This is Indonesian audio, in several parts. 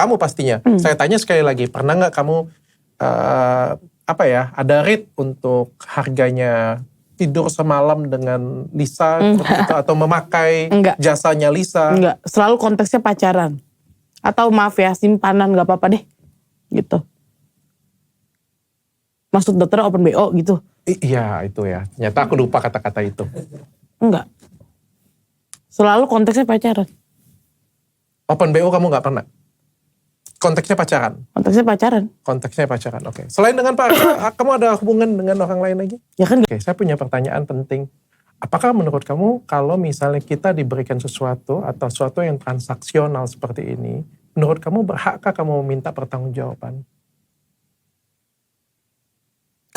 kamu pastinya. Saya tanya sekali lagi, pernah nggak kamu ada rate untuk harganya tidur semalam dengan Lisa gitu, atau memakai jasanya Lisa? Enggak, selalu konteksnya pacaran. Atau maaf ya, simpanan, gak apa-apa deh. Gitu. Maksud dokter open BO gitu. Iya itu ya, ternyata aku lupa kata-kata itu. Enggak. Selalu konteksnya pacaran. Open BO kamu gak pernah? Konteksnya pacaran? Konteksnya pacaran, oke. Selain dengan Pak Arka, kamu ada hubungan dengan orang lain lagi? Ya kan. Oke, saya punya pertanyaan penting. Apakah menurut kamu kalau misalnya kita diberikan sesuatu atau sesuatu yang transaksional seperti ini, menurut kamu berhakkah kamu meminta pertanggungjawaban?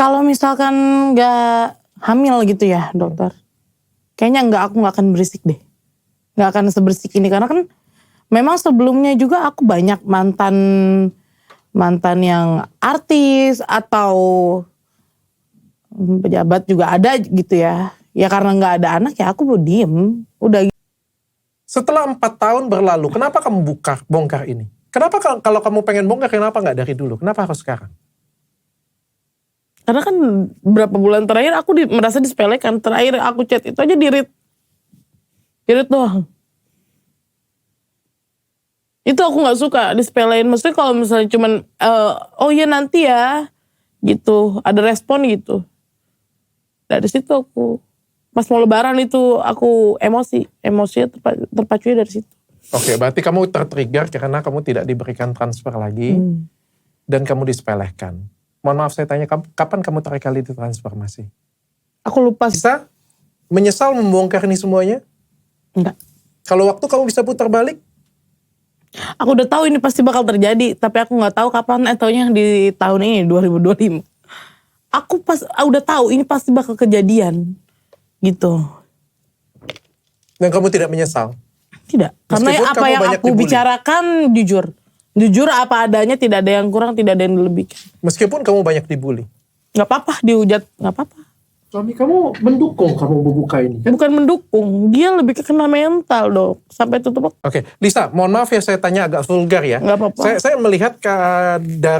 Kalau misalkan gak hamil gitu ya dokter, kayaknya aku gak akan berisik deh. Gak akan seberisik ini, karena kan memang sebelumnya juga aku banyak mantan yang artis atau pejabat juga ada gitu ya. Ya karena gak ada anak ya aku mau diem. Udah. Setelah 4 tahun berlalu, kenapa kamu bongkar ini? Kenapa kalau kamu pengen bongkar, kenapa gak dari dulu? Kenapa harus sekarang? Karena kan berapa bulan terakhir aku merasa disepelekan. Terakhir aku chat itu aja di-read doang. Itu aku gak suka disepelein. Maksudnya kalau misalnya cuman, oh iya nanti ya, gitu. Ada respon gitu. Dari situ aku, pas mau lebaran itu aku emosinya terpacunya dari situ. Oke, berarti kamu tertrigger karena kamu tidak diberikan transfer lagi, dan kamu disepelekan. Mohon maaf saya tanya, kapan kamu terakhir kali ditransfer masih? Aku lupa. Bisa menyesal membongkar ini semuanya? Enggak. Kalau waktu kamu bisa putar balik? Aku udah tahu ini pasti bakal terjadi, tapi aku nggak tahu kapan. Taunya di tahun ini 2025. Aku udah tahu ini pasti bakal kejadian, gitu. Dan kamu tidak menyesal? Tidak, karena apa yang aku bicarakan jujur apa adanya, tidak ada yang kurang, tidak ada yang lebih. Meskipun kamu banyak dibully? Gak apa-apa, dihujat, gak apa-apa. Suami kamu mendukung kamu membuka ini kan? Bukan mendukung, dia lebih kena mental dok, sampai tutup. Oke, Lisa, mohon maaf ya saya tanya agak vulgar ya. Gak apa-apa. Saya melihat,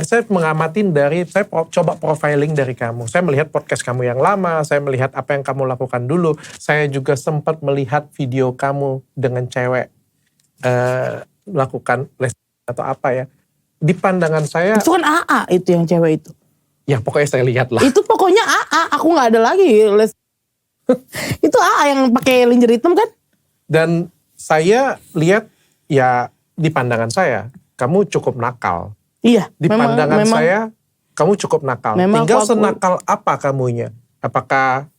saya mengamatin saya coba profiling dari kamu. Saya melihat podcast kamu yang lama, saya melihat apa yang kamu lakukan dulu. Saya juga sempat melihat video kamu dengan cewek lakukan les atau apa ya. Di pandangan saya. Itu kan AA itu yang cewek itu. Ya pokoknya saya lihat lah. Itu pokoknya AA, aku gak ada lagi les. Itu AA yang pakai lingerie hitam kan? Dan saya lihat ya di pandangan saya, kamu cukup nakal. Iya. Di pandangan saya, kamu cukup nakal. Tinggal senakal apa kamunya? Apakah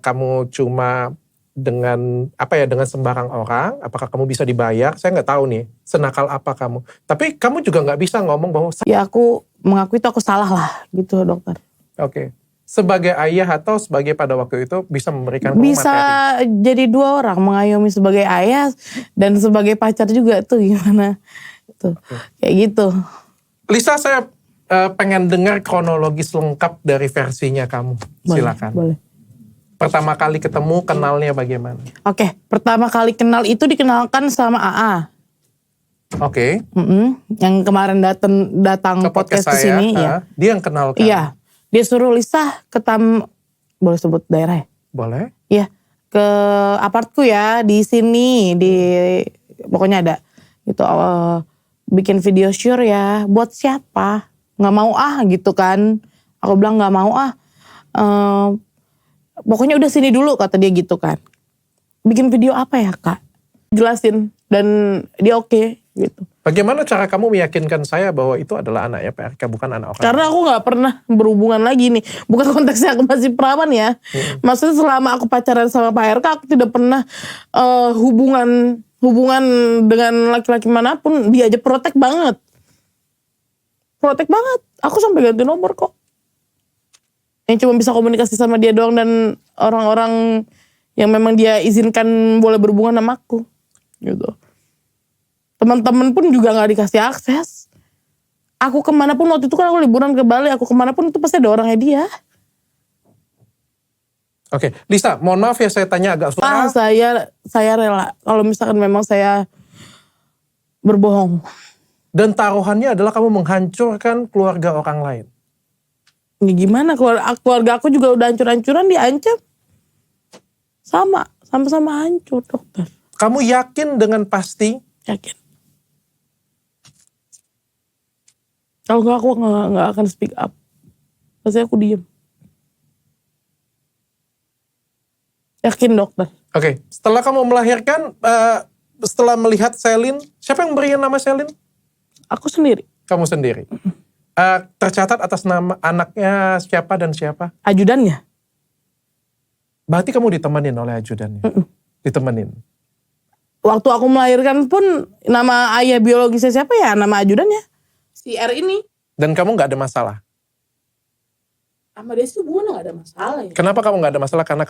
kamu cuma dengan sembarang orang? Apakah kamu bisa dibayar? Saya nggak tahu nih, senakal apa kamu. Tapi kamu juga nggak bisa ngomong bahwa ya aku mengakui itu aku salah lah gitu dokter. Oke. Sebagai ayah atau sebagai pada waktu itu bisa memberikan kamu bisa materi? Jadi dua orang, mengayomi sebagai ayah dan sebagai pacar juga tuh gimana tuh. Kayak gitu. Lisa, saya pengen dengar kronologis lengkap dari versinya kamu. Silakan. Boleh. Pertama kali ketemu, kenalnya bagaimana? Oke, pertama kali kenal itu dikenalkan sama AA. Oke. Yang kemarin datang ke podcast ke saya, sini, ya. Dia yang kenalkan. Iya, dia suruh Lisa boleh sebut daerah ya? Boleh. Iya, ke apartku ya di sini, pokoknya ada gitu. Bikin video sure ya, buat siapa? Nggak mau gitu kan? Aku bilang nggak mau pokoknya udah sini dulu kata dia gitu kan. Bikin video apa ya kak? Jelasin dan dia oke gitu. Bagaimana cara kamu meyakinkan saya bahwa itu adalah anaknya Pak RK, bukan anak orang? Karena aku gak pernah berhubungan lagi nih. Bukan konteksnya aku masih perawan ya. Maksudnya selama aku pacaran sama Pak RK, aku tidak pernah hubungan dengan laki-laki manapun. Dia aja protek banget. Aku sampai ganti nomor kok. Yang cuma bisa komunikasi sama dia doang dan orang-orang yang memang dia izinkan boleh berhubungan sama aku. Gitu. Teman-teman pun juga gak dikasih akses. Aku kemanapun, waktu itu kan aku liburan ke Bali, aku kemanapun itu pasti ada orangnya dia. Oke, Lisa, mohon maaf ya saya tanya agak suara. Saya rela kalau misalkan memang saya berbohong. Dan taruhannya adalah kamu menghancurkan keluarga orang lain. Ini gimana, keluarga aku juga udah hancur-hancuran, diancam. Sama-sama hancur, dokter. Kamu yakin dengan pasti? Yakin. Kalau enggak, aku nggak akan speak up. Pasti aku diem. Yakin, dokter. Oke, setelah kamu melahirkan, setelah melihat Selin, siapa yang berikan nama Selin? Aku sendiri. Kamu sendiri. Tercatat atas nama anaknya siapa dan siapa? Ajudannya. Berarti kamu ditemenin oleh ajudannya? Ditemenin? Waktu aku melahirkan pun nama ayah biologisnya siapa ya? Nama ajudannya. Si R ini. Dan kamu gak ada masalah? Sama dia sih hubungan gak ada masalah ya. Kenapa kamu gak ada masalah? Karena